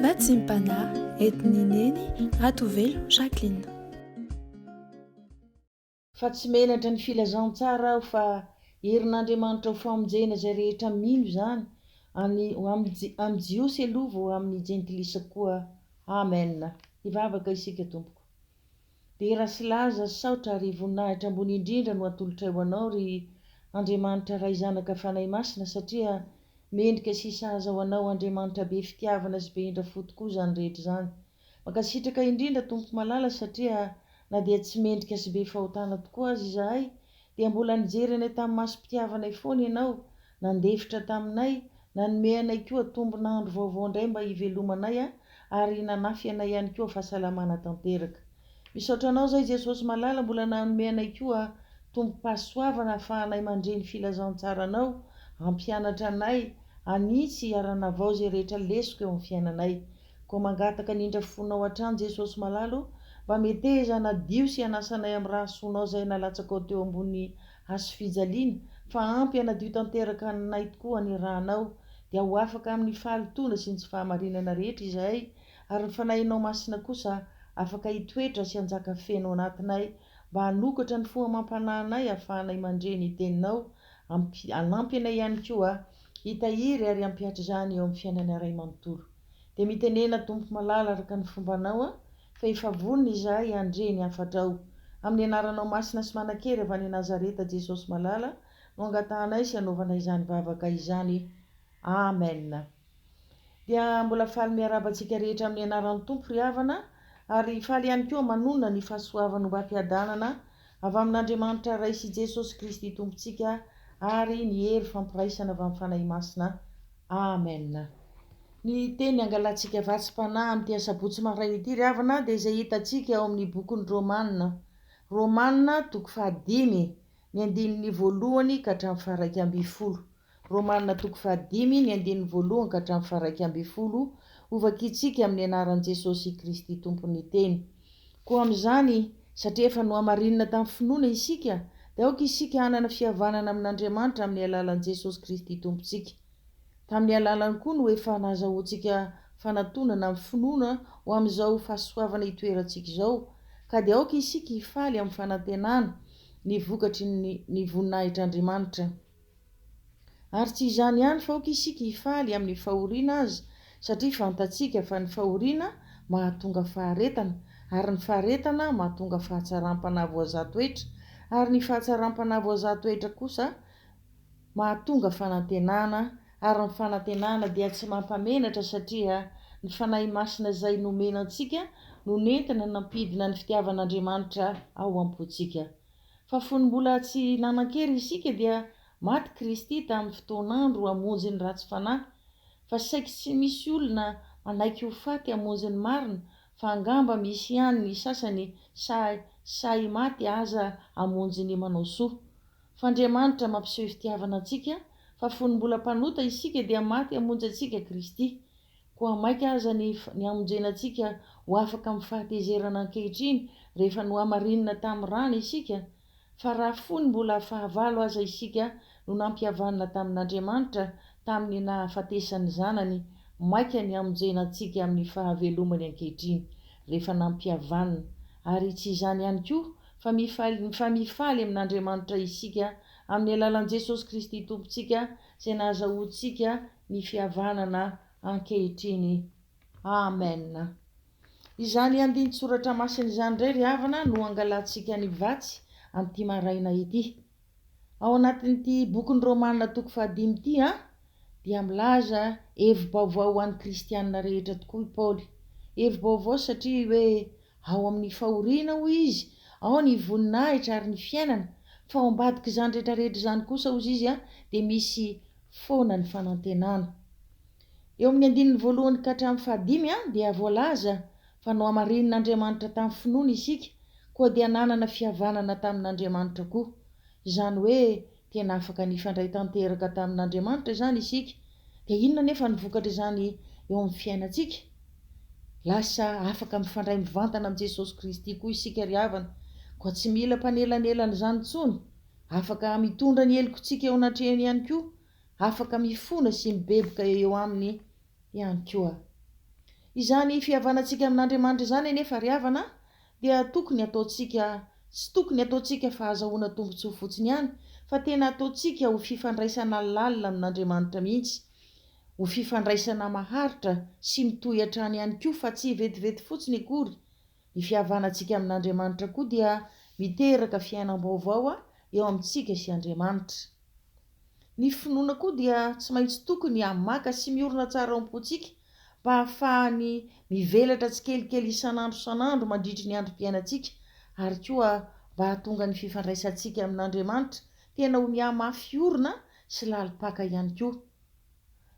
Vatsimpana etineneny Ratovelo Jacqueline. Fa tsy menatra ny filazantsara aho fa herin'Andriamanitra ho famonjena izay rehetra mino izany amin'ny jiosy aloha vao amin'ny jentilisa koa. Amen. Hivavaka isika tompoko. Dia raha sy laza saotra ary voninahitra ambony indrindra no atolotra ho anao ry Andriamanitra ray zanaka fanahy masina, satria mendrika sy sahaza ho anao Andriamanitra be fitiavana sy be indrafo tokoa izany rehetra izany. Mankasitraka indrindra tompoko malala, satria na dia tsy mendrika sy be fahotana tokoa azy izahay, dia mbola nijery anay tamin'ny masom-pitiavanay foana ianao, nandefitra taminay, nanome anay koa tombonandro vaovao indray mba hivelomanay ary nanafy anay ihany koa fahasalamana tanteraka. Misaotra anao izay Jesosy malala, mbola nanome anay koa tombo-pahasoavana ahafahanay mandre ny filazantsara anao, hampianatra anay, anitsy arana avao izay rehetra lesoko eo amin'ny fiainanay. Koa mangataka ny indrafonao hatrany Jesosy malalo, mba meteza nadio sy hanasanay amin'ny raha soanao izay nalatsaka ao teo ambony hazo fijaliana, fa ampy hanadio tanteraka anay tokoa ny rahanao, dia ho afaka amin'ny fahalitoana sy ny tsy fahamarinana rehetra izahay, ary ny fanahinao masina kosa afaka hitoetra sy hanjaka feno anatinay, mba hanokatra ny fohamam-panahinay ahafahanay mandre ny teninao, hanampy anay ihany koa hitahiry ary hampiatra izany eo amin'ny fiainana iray manontolo. Dia mitenena tompoko malala araka ny fombanao fa efa vonona izahay handre ny hafatrao. Amin'ny anaranao masina sy manan-kery avy any Nazareta Jesosy malala no angatahanay sy hanaovanay izany vavaka izany. Amen. Dia mbola faly miarabantsika rehetra amin'ny anaran'ny Tompo ry havana, ary faly ihany koa manonona ny fahasoavana ho ampiadanana avy amin'Andriamanitra Ray sy Jesosy Kristy Tompontsika, ary ny hery fampiraisana avy amin'ny fanahy masina. Amen. Ny teny angalantsika vatsim-panahy amin'ity asabotsy maraina ity ry havana dia izay hitantsika ao amin'ny bokin'ny Romanina toko 5 ny andinin'ny 1 ka hatramin'ny faha 12. Romanina toko 5 ny andinin'ny 1 ka hatramin'ny faha 12. Ovakitsika amin'ny anaran'i Jesosy Kristy tompony teny. Koa amin'izany, satria efa nohamarinina tamin'ny finoana isika, dia aoka isika hanana fihavanana amin'Andriamanitra amin'ny alalan'i Jesosy Kristy tompontsika. Tamin'ny alalany koa no efa nahazoantsika fanatonana amin'ny finoana ho amin'izao fahasoavana hitoerantsika izao, ka dia aoka isika hifaly amin'ny fanantenana ny vokatry ny voninahitr'Andriamanitra. Ary tsy izany ihany fa aoka isika hifaly amin'ny fahoriana azy, satria fantatsika fa ny fahoriana mahatonga faharetana, ary ny faharetana mahatonga fahatsaram-panahy voazatoetra, ary ny fahatsaram-panahy voazatoetra kosa mahatonga fanantenana, ary ny fanantenana dia tsy mampamenatra, satria ny fanahy masina izay nomena antsika no nentina nampidina ny fitiavan'Andriamanitra ao am-pontsika. Fa fony mbola tsy nanan-kery isika dia maty Kristy tamin'ny fotoan'andro hamonjy ny ratsy fanahy, fa saika tsy misy olona manaiky ho faty hamonjy ny marina, fa angamba misy ihany ny sasany sahy maty aza hamonjy ny manao soa. Fa Andriamanitra mampiseho fitiavana antsika, fa fony mbola mpanota isika dia maty hamonjy antsika Kristy. Koa maika aza ny hamonjena antsika ho afaka amin'ny fahatezerana ankehitriny rehefa nohamarinina tamin'ny rana isika, fa raha fony mbola fahavalo aza isika no nampihavanana tamin'Andriamanitra tamin'ny nahafatesany zanany, maika ny hamonjena antsika amin'ny fahavelomany ankehitriny rehefa nampihavanana. Ary tsy izany ihany koa fa mifaly amin'Andriamanitra isika amin'ny alalan'i Jesosy Kristy tompontsika, izay nahazoantsika ny fihavanana ankehitriny. Amen. Izany andiny soratra masina izany indray ry havana no angalantsika ny vatsy amin'ity maraina ity. Ao anatin'ity bokin'ny Romanina toko 5 ity dia milaza hevi-baovao ho an'ny kristianina rehetra tokoa i Paoly. Hevi-baovao satria hoe ao amin'ny fahoriana hoy izy, ao ny voninahitra ary ny fiainana, fa ao ambadika izany rehetrarehetra izany kosa hozy izy dia misy foana ny fanantenana. Eo amin'ny andinin'ny 1 ka hatramin'ny 5 dia voalaza fa nohamarin'Andriamanitra tamin'ny finoana isika, koa dia nanana fihavanana tamin'Andriamanitra koa. Izany hoe tena afaka nifandray tanteraka tamin'Andriamanitra izany isika. Dia inona nefa ny vokatra izany eo amin'ny fiainantsika? Lasa afaka mifandray mivantana amin'ny Jesosy Kristy koa isika ry havana, koa tsy mila mpanelanelana izany intsony, afaka mitondra ny helokontsika eo anatrehany ihany koa, afaka mifona sy mibeboka eo aminy ihany koa. izany fihavanantsika amin'Andriamanitra izany nefa ry havana dia tokony ataontsika tsy tokony ataontsika fahazahoana tombontsoa fotsiny ihany fa tena ataontsika ho fifandraisana lalina amin'Andriamanitra mihitsy, ho fifandraisana maharitra sy mitohy hatrany ihany koa fa tsy vetivety fotsiny akory. Ny fihavanantsika amin'Andriamanitra koa dia miteraka fiainam-baovao eo amintsika sy Andriamanitra. Ny finoana koa dia tsy maintsy tokony hamaka sy miorina tsara ao am-pontsika mba hahafahany mivelatra tsikelikely isan'andro mandritra ny androm-piainantsika ary koa mba hahatonga ny fifandraisantsika amin'Andriamanitra tena ho mihamafy orina sy lalipaka ihany koa.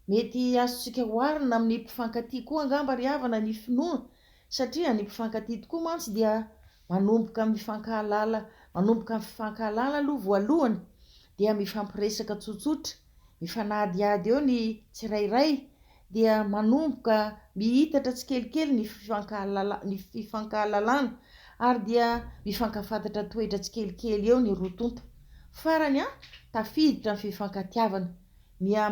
Mety azontsika hoarina amin'ny mpifankatia koa angamba ry havana ny finoana, satria ny mpifankatia tokoa mantsy dia manomboka mifankahalala aloha voalohany dia mifampiresaka tsotsotra, mifanadiady eo ny tsirairay dia manomboka mihitatra tsikelikely ny fifankahalalana ary dia mifankafantatra toetra tsikelikely eo ny rotonta. Farany tafiditra ny fifankatiavana,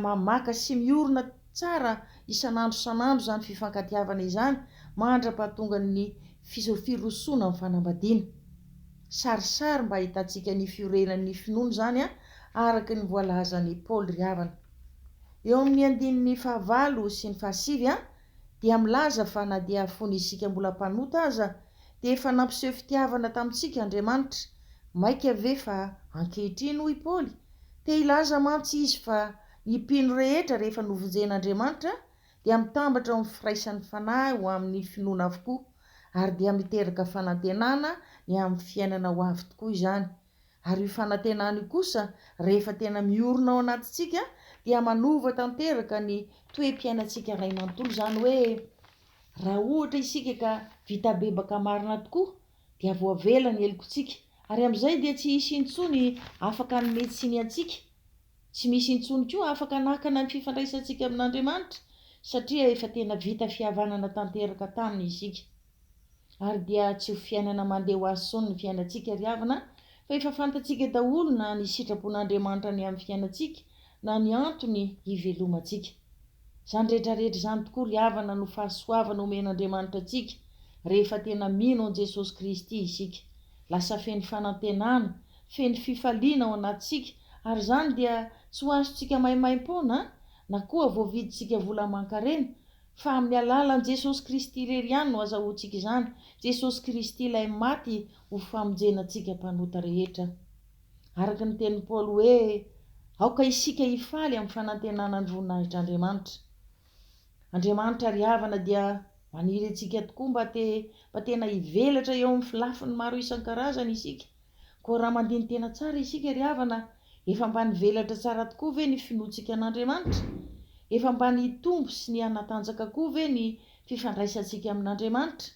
mamaka sy miorina tsara isan'andro izany fifankatiavana izany mandra-pahatonga ny firosoana amin'ny fanambadiana. Sarisary mba hitantsika ny fiorenan'ny finoana izany araka ny voalazan'ny Paoly ry havana. Eo amin'ny 9 sy ny 7 dia milaza fa na dia fony isika mbola mpanota aza dia efa nampiseho fitiavana tamintsika Andriamanitra. Maika ve fa ankehitriny hoy Paoly, te hilaza mantsy izy fa ny mpino rehetra rehefa novonjen'Andriamanitra dia mitambatra ao amin'ny firaisan'ny fanahy ho amin'ny finoana avokoa, ary dia miteraka fanantenana ny amin'ny fiainana ho avy tokoa izany. Ary io fanantenana io kosa rehefa tena miorina ao anatintsika dia manova tanteraka ny toe-piainantsika ray manontolo, izany hoe raha ohatra isika ka vita bebaka marina tokoa dia voavela ny helokontsika, ary amin'izay dia tsy misy intsony afaka nomety sy ny antsika, tsy misy intsony koa afaka nakana ny fifandraisantsika amin'Andriamanitra satria efa tena vita fihavanana tanteraka taminy isika. Ary dia tsy ho fiainana mandeha ho asony ny fiainantsika ry havana, fa efa fantatsika daholo na ny sitrapon'Andriamanitra ny amin'ny fiainantsika na ny antony hivelomantsika. Izany rehetrarehetra izany tokoa ry havana no fahasoavana omen'Andriamanitra antsika rehefa tena mino an Jesosy Kristy isika. Lasa feno fanantenana, feno fifaliana ao anatintsika, ary izany dia tsy ho azontsika maimaim-poana na koa voavidintsika vola aman-karena, fa amin'ny alalan'i Jesosy Kristy irery ihany no azahoantsika izany. Jesosy Kristy ilay maty ho famonjenantsika mpanota rehetra. Araka ny tenin'i Paoly hoe aoka isika hifaly amin'ny fanantenana ny voninahitr'Andriamanitra. Andriamanitra ry havana dia maniry antsika tokoa mba tena hivelatra eo amin'ny lafiny maro isan-karazany isika. Koa raha mandiny tena tsara isika ry havana, efa mba nivelatra tsara tokoa ve ny finoantsika an'Andriamanitra? Efa mba nitombo sy ny anatanjaka koa ve ny fifandraisantsika amin'Andriamanitra?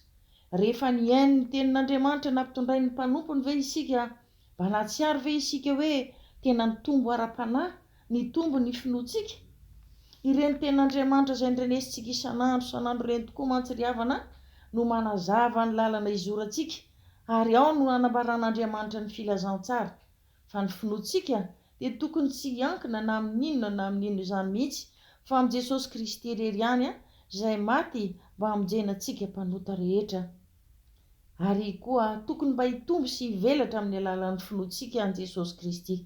Rehefa niaino ny tenin'Andriamanitra nampitondray ny mpanompony ve isika? Mba nahatsiaro ve isika hoe tena nitombo ara-panahy, nitombo ny finoantsika? Ireny tenin'Andriamanitra izay ndrenesitsika isan'andro ireny tokoa mantsy ry havana no manazava ny lalana izorantsika, ary ao no anambaran'Andriamanitra ny filazantsara. Fa ny finoantsika dia tokony tsy hiankina na amin'inona izany mihitsy, fa amin'ny Jesosy Kristy irery ihany izay maty mba hamonjenantsika mpanota rehetra. Ary koa tokony mba hitombo sy hivelatra amin'ny alalan'ny finoantsika an Jesosy Kristy.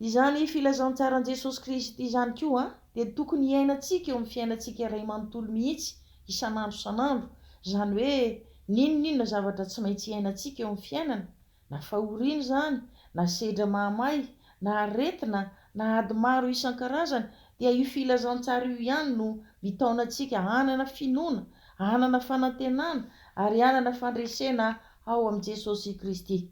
Izany filazantsara an Jesosy Kristy izany koa dia tokony hiainantsika eo amin'ny fiainantsika iray manontolo mihitsy isan'andro, izany hoe n'inona zavatra tsy maintsy hiainantsika eo amin'ny fiainana, na fahoriana izany, na sedra mahamay, na aretina, na ady maro isan-karazany, dia io filazantsara io ihany no mitaona antsika hanana finoana, hanana fanantenana, ary hanana fandresena ao amin'ny Jesosy Kristy.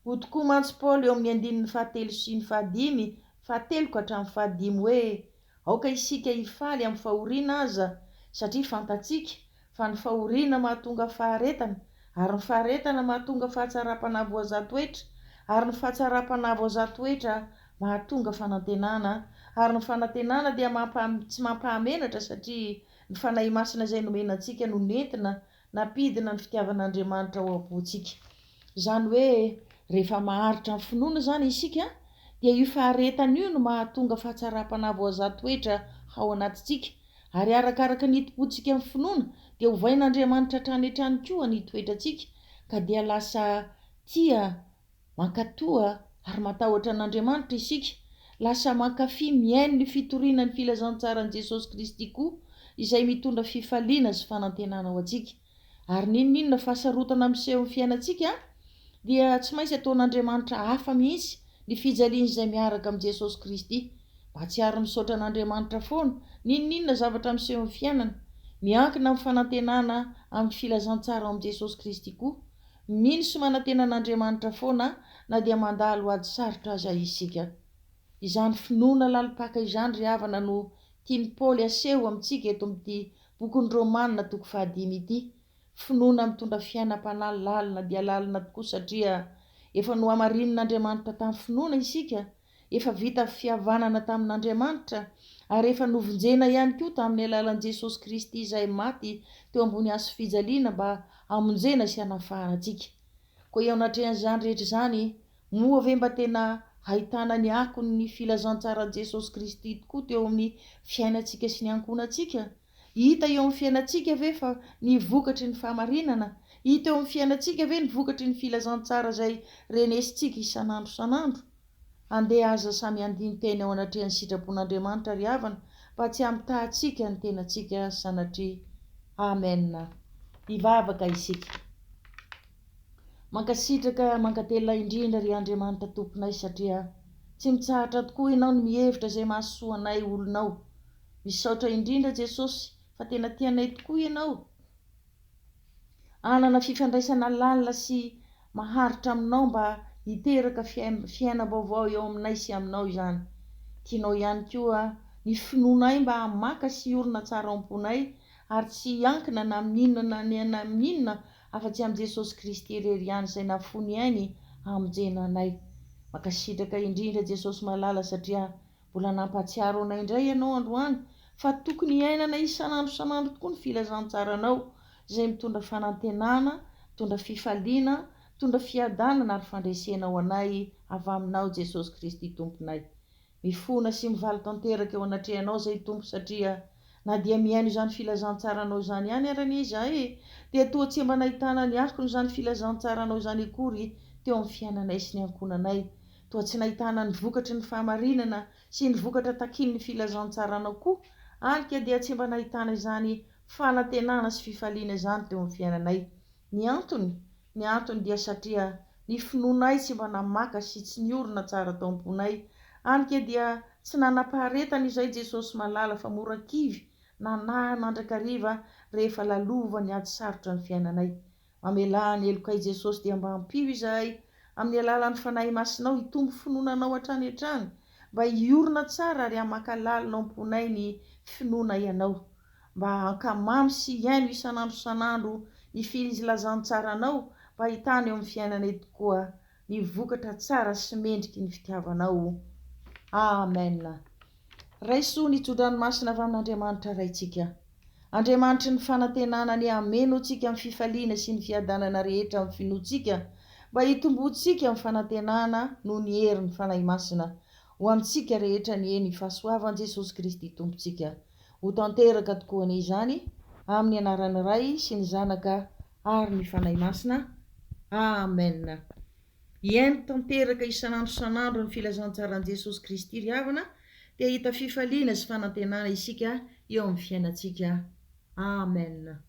Hoy tokoa mantsy Paoly eo amin'ny 7 sy ny 5, 7 hatramin'ny 5 hoe aoka isika hifaly amin'ny fahoriana aza, satria fantatsika fa ny fahoriana mahatonga faharetana, ary ny faharetana mahatonga fahatsara-panavo aza-toetra, ary ny fahatsara-panavo aza-toetra mahatonga fanantenana, ary ny fanantenana dia tsy mampahamenatra satria ny fanahy masina izay nomenantsika no nentina napidina ny fitiavan'Andriamanitra ao am-pontsika. Izany hoe rehefa maharitra ny finoana izany isika dia io faharetana io no mahatonga fahatsara-panavo aza-toetra ao anatintsika, ary arakaraka nitopotsika amin'ny finoana dia hovain'Andriamanitra hatrany hatrany koa ny toetratsika ka dia lasa tia mankatoa ary matahotra an'Andriamanitra isika, lasa mankafy miaino ny fitoriana ny filazantsarani Jesosy Kristy koa izay mitondra fifaliana sy fanantenana ho antsika. Ary ninona fahasarotana miseho amin'ny fiainantsika dia tsy maintsy ataon'Andriamanitra hafa mihitsy ny fijaliana izay miaraka amin'ny Jesosy Kristy, mba tsy ary misaotra an'Andriamanitra foana ninona zavatra miseho amin'ny fiainana, miankina amin'ny fanantenana amin'ny filazantsara amin'ny Jesosy Kristy koa, mino sy manantena an'Andriamanitra foana na dia mandalo ady sarotra aza isika. Izany finoana lalipaka izany ry havana no tiany Paoly aseho amintsika eto amin'ity bokin'ny Romanina toko 5 ity. Finoana mitondra fiainam-panahy dia lalina tokoa satria efa no hamarin'Andriamanitra tamin'ny finoana isika, efa vita fihavanana tamin'Andriamanitra ary efa novonjena ihany koa tamin'ny alalan'i Jesosy Kristy izay maty teo ambony hazo fijaliana mba hamonjena sy hanafahana antsika. Koa eo anatrehan'izany rehetra izany, moa ve mba tena ahitana ny akon'ny filazantsarani Jesosy Kristy tokoa teo amin'ny fiainantsika sy ny ankonantsika? Hita eo amin'ny fiainantsika ve fa ny vokatry ny fahamarinana? Hita eo amin'ny fiainantsika ve ny vokatry ny filazantsara izay renesintsika isan'andro isan'andro? Andeha aza samy andiny tena ao anatrehan'ny sitrapon'Andriamanitra ry havana mba tsy hampitahantsika ny tenantsika sanatria. Amen. Hivavaka isika. Mankasitraka mankatelina indrindra ry Andriamanitra tomponay satria tsy mitsahatra tokoa ianao ny mihevitra izay mahasoa anay olonao. Misaotra indrindra Jesosy fa tena tianay tokoa ianao. Anana fifandraisana lalina sy maharitra aminao mba hiteraka fiaina-baovao eo aminay sy aminao izany. Tianao ihany koa ny finoanay mba hamaka sy orina tsara am-ponay ary tsy hiankina na amin'inona na amin'inona afa-tsy amin'i Jesosy Kristy irery ihany izay nafony ainy hamonjena anay. Mankasitraka indrindra Jesosy malala satria mbola nampahatsiaro anay indray ianao androany fa tokony iainana isan'andro isan'andro tokoa ny filazantsaranao izay mitondra fanantenana, mitondra fifaliana, mitondra fiadanana ary fandresena ho anay avy aminao Jesosy Kristy tomponay. Mifona sy mivaly tanteraka eo anatrehanao izay tompo satria na dia miaino izany filazantsaranao izany ihany arany izahay dia toa tsy mba nahitana ny akony izany filazantsaranao izany akory teo amin'ny fiainanay sy ny ankonanay. Toa tsy nahitana ny vokatry ny fahamarinana sy ny vokatra takin'ny filazantsaranao koa, anka dia tsy mba nahitana izany fanantenana sy fifaliana izany teo amin'ny fiainanay. Ny antony dia satria ny finoanay tsy mba namaka sy tsy niorina tsara tao am-ponay, anka dia tsy nanam-paharetana izay Jesosy malala fa mora kivy nandrakariva rehefa lalova ny ady sarotra ny fiainanay. Mamelany elokay Jesosy dia mba hampio izahay amin'ny alalan'ny fanahy masinao hitombo finoananao hatrany hatrany mba hiorina tsara ary hamaka lalinao am-ponay ny finoana ianao, mba hankamamy sy hiaino isan'andro isan'andro ny filazantsaranao mba hahitana eo amin'ny fiainanay tokoa ny vokatra tsara sy mendriky ny fitiavanao. Amen. Raisoa ny tso-dranomasina avy amin'Andriamanitra raintsika. Andriamanitry ny fanantenana ny ameno antsika amin'ny fifaliana sy ny fiadanana rehetra amin'ny finoantsika mba hitombontsika amin'ny fanantenana noho ny herin'ny fanahy masina ho amintsika rehetra ny eny fahasoavan'i Jesosy Kristy tompontsika. Ho tanteraka tokoa an'izany amin'ny anaran'ny Ray sy ny Zanaka ary ny fanahy masina. Amen. Iaino tanteraka isan'andro isan'andro ny filazantsaran'i Jesosy Kristy ry havana dia hita fifaliana sy fanantenana isika eo amin'ny fiainantsika. Amen.